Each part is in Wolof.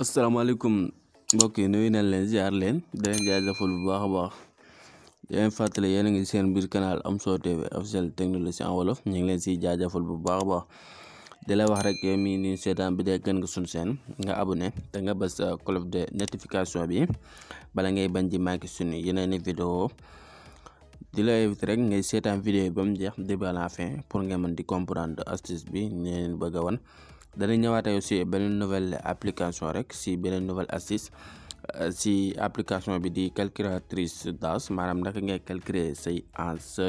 asalaamaaleykum mbokk yi nuyu nañ leen ziar leen di leen jaajëfal bu baax a baax di leen fàttali yéen a ngi seen biir canal Amso TV officiel technologie en wolof ñu ngi leen siy jaajëfal bu baax a baax di la wax rek yow mii nii seetaan bi dee gën nga suñ seen nga abonné te nga bës cloche de notification bi bala ngay bañ di manqué suñu yeneen vidéo di la invité rek ngay seetaan vidéo ba mu jeex début à la fin pour nga mën di comprendre astuce bi ñu leen bëgg a wan. dana ñëwaat aussi beneen nouvelle application rek si beneen nouvelle astuce si application bi di calculatrice d'âge maanaam naka ngay calculer say âge sa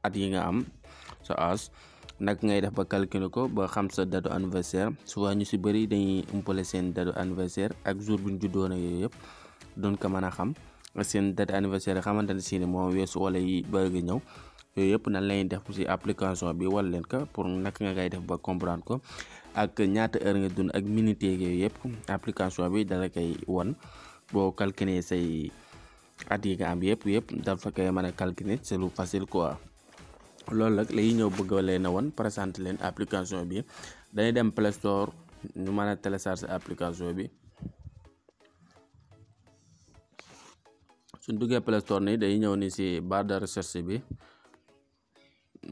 at yi nga am sa âge naka ngay def ba calculer ko ba xam sa date anniversaire souvent ñu si bëri dañuy umpale seen date anniversaire ak jour bu ñu juddoo nag yooyu yëpp doon ko mën a xam seen date anniversaire xamante ne si ne moom weesu wala yi bëgg ñëw yooyu yëpp nan lañuy def ci application bi wala leen ko pour naka nga ngay def ba comprendre ko ak ñaata heure nga dund ak minute yooyu yëpp application bi dala koy won boo calculer say at yi nga am yëpp dafa koy mën a calculer c'est lu facile quoi. loolu nag lay ñëw bëgg leen a won présenter leen application bi dañuy dem Play Store ñu mën a télécharger application bi suñ duggee Play Store ni day ñëw ni ci barre de recherche bi.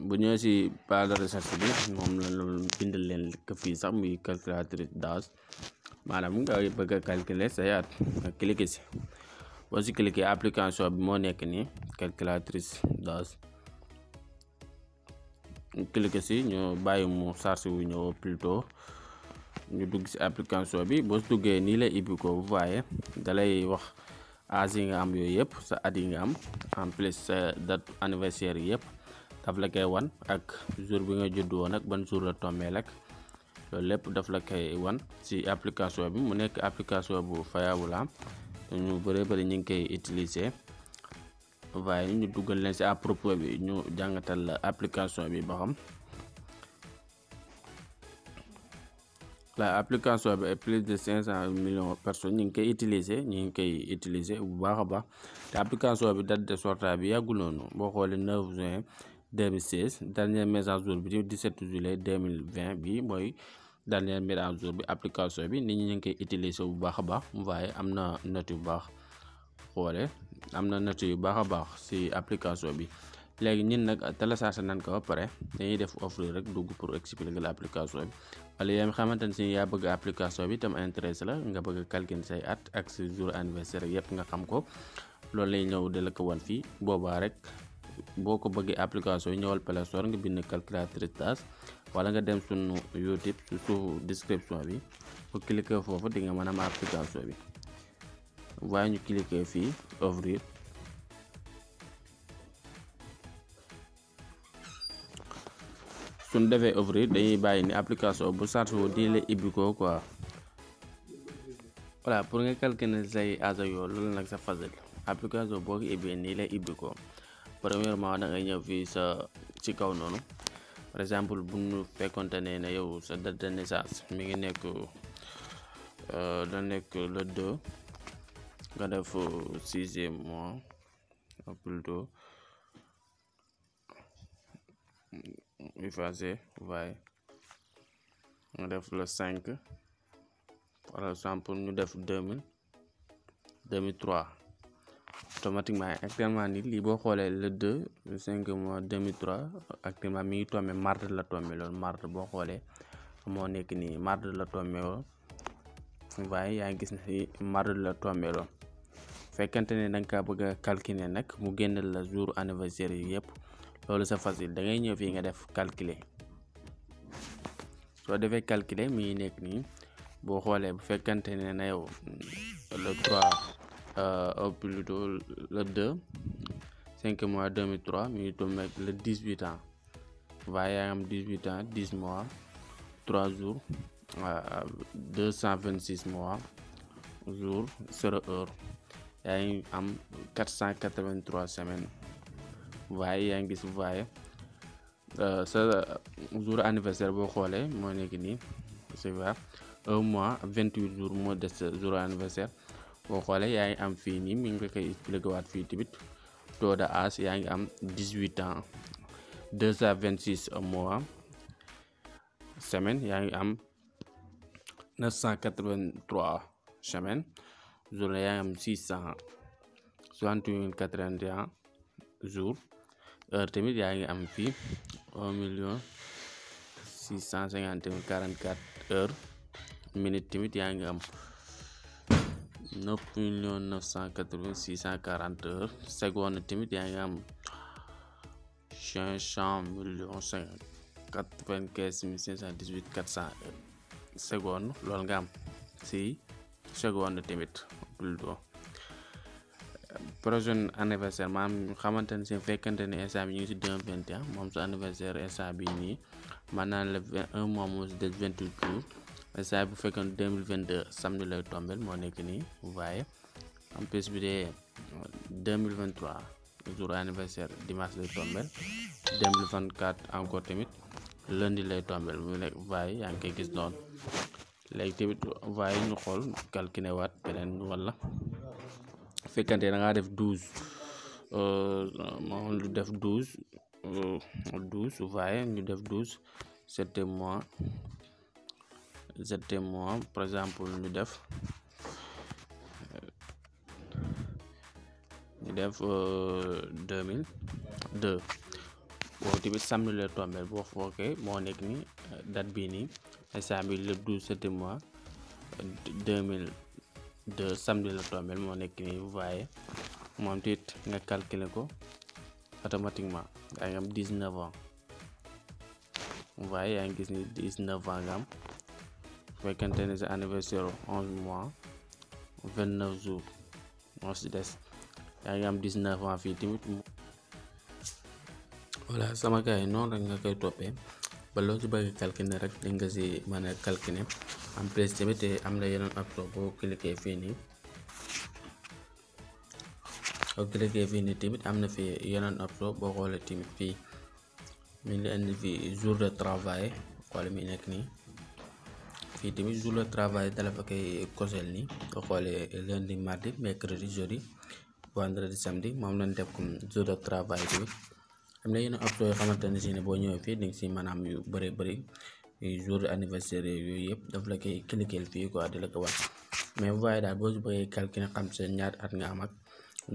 bu ñëwee si barre de recherche bi moom la bindal leen ko fii sax muy calculatrice d'âge maanaam nga bëgg a calculer say at nga cliquer si boo si cliquer application bi moo nekk nii calculatrice d'âge cliquer si ñu bàyyi mu charge wu ñëw plutôt ñu dugg si application bi boo si duggee nii lay ibbi ko vous voyez dalay wax âge yi nga am yooyu yëpp sa at yi nga am en plus sa date anniversaire yëpp daf la koy wan ak jour bi nga judd woon ak ban jour la tombé ak loolu lépp daf la koy wan ci application bi mu nekk application bu fiable la ñu bëri ñu ngi koy utiliser waaye ñu duggal leen ci à propos bi ñu jàngatal la application bi ba xam la application bi plus de 500 millions de personnes ñu ngi koy utiliser bu baax a baax te application bi date de sortie bi yàggul noonu boo xoolee 9 juin 2016 dernière mise à jour bi 17 juillet 2020 bi mooy dernière mise à jour bi application bi nit ñi ñu ngi koy utiliser bu baax a baax waaye am na note yu baax xoole am na note yu baax a baax ci application bi léegi ñun nag télécharger nañ ko ba pare dañuy def offre rek dugg pour expliquer la application bi wala yaa xamante ne si yaa bëgg application bi tam intéressé la nga bëgg a calculer say at ak sa jour anniversaire yëpp nga xam ko loolu lay ñëw de la ko wan fii boobaa rek boo ko bëggee application yi ñëwal Play Store nga bind calculatrice d'âge wala nga dem sunu YouTube su suufu description bi bu cliquer foofu di nga mën a am application bi waaye ñu cliquer fii ouvrir suñ defee ouvrir dañuy bàyyi ni application bu charge wu di la ibbi ko quoi voilà pour nga calculer say âge yoo loolu nag sa facile application boo ko ibbee nii lay ibbi ko premièrement da ngay ñëw fii sa ci kaw noonu par exemple bu ñu fekkonte ne yow sa date de naissance mi ngi nekk da nekk le 2 nga def 6e mois plutôt effacé waaye nga def le 5 par exemple ñu def 2003 automatiquement actuellement ni lii boo xoolee le 2 le 5 mois 2003 actuellement mi ngi tombé mardi la tombé loolu mardi boo xoolee moo nekk nii mardi la tombé loolu waaye yaa ngi gis ne mardi la tombé loolu fekkante ne da nga kaa bëgg a calculer nag mu génneel la jour anniversaire yi yëpp loolu c'est facile da ngay ñëw fii nga def calculer soo defee calculer mi ngi nekk nii boo xoolee bu fekkante ne na yow le 3 plutôt le 2 5 mois 2003 mi ngi tombé le 18 ans waaye yaa ngi am 18 ans 10 mois 3 jours 226 mois jours 0 heure yaa ngi am 483 semaines waaye yaa ngi gis waaye sa jour anniversaire boo xoolee moo nekk nii c'est vrai 1 mois 28 jours moo des sa jour anniversaire boo xoolee yaa ngi am fii nii mi ngi koy expliqué waat fii tamit taux de âge yaa ngi am 18 ans 226 mois semaine yaa ngi am 983 semaines. Journée yaa ngi am 668 jours. Heure tamit yaa ngi am fii 1 650 044 heures. Minute tamit yaa ngi am 9 980 640 heures. Seconde tamit yaa ngi am 500 95 518 400 secondes. Loolu nga am si seconde tamit plutôt. Prochain anniversaire maanaam xamante ne si fekkante ne instant bi ñu ngi si 2021 moom sa anniversaire instant bi nii man naa la 1 mois moo si des 28 jours. instant bu fekkoon 2022 samedi lay tombel moo nekk nii vous voyez. en plus bi dee 2023 jour anniversaire dimanche lay tombel. 2024 encore tamit lundi lay tombel mu nekk voyez yaa ngi koy gis noonu. léegi tamit voyez ñu xool calculer waat beneen wala fekkante da ngaa def 12 moom lu def 12 voyez ñu def 12 septième mois par exemple ñu def 2002 boobu tamit samedi lay tombé boo fookee moo nekk ni date bii nii instant bi le 12 septième mois 2002 samedi la tombé moo nekk nii vous voyez. moom tamit nga calculer ko automatiquement yaa ngi am 19 ans vous voyez yaa ngi gis ni 19 ans nga am. fekkante ne sa anniversaire 11 mois 29 jours moo si des yaa ngi am 19 ans fii tamit. voilà sama gars yi noonu rek nga koy toppee ba loo ci bëgg calculer rek di nga si mën a calculer. en plus tamit am na yeneen option boo cliquer fii nii tamit am na fi yeneen option boo xoolee tamit fii mi ngi indi fii jour de travail xoole mi nekk nii. fii tamit jour de travail dala fa koy kosel nii boo xoolee lundi mardi mercredi jeudi vendredi samedi moom lañ def comme jour de travail tamit. am na yeneen option yoo xamante ne si ne boo ñëwee fii dinga si maanaam yu bëri jour de anniversaire yooyu yëpp daf la koy cliquer fii quoi di la ko wax. mais vous voyez daal boo si bëggee calculer xam seen ñaata at nga am ak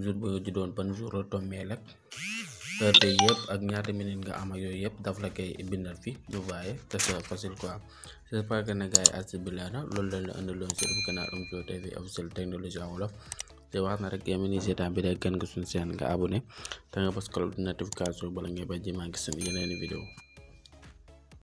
jour ba nga juddoon ban jour la tombeel ak heure bi yëpp ak ñaata minute nga am ak yooyu yëpp daf la koy bindal fii vous voyez te c'est facile quoi. j'espère que ne gars yi asi bi leer na loolu lañ la indiloon si canal Omzo TV officiel technologie en wolof. te wax na rek yéen seetaan bi day gën nga suñu seen nga abonné te nga bës cloche de notification bala ngay ba ji maa ngi suñu yeneen vidéo.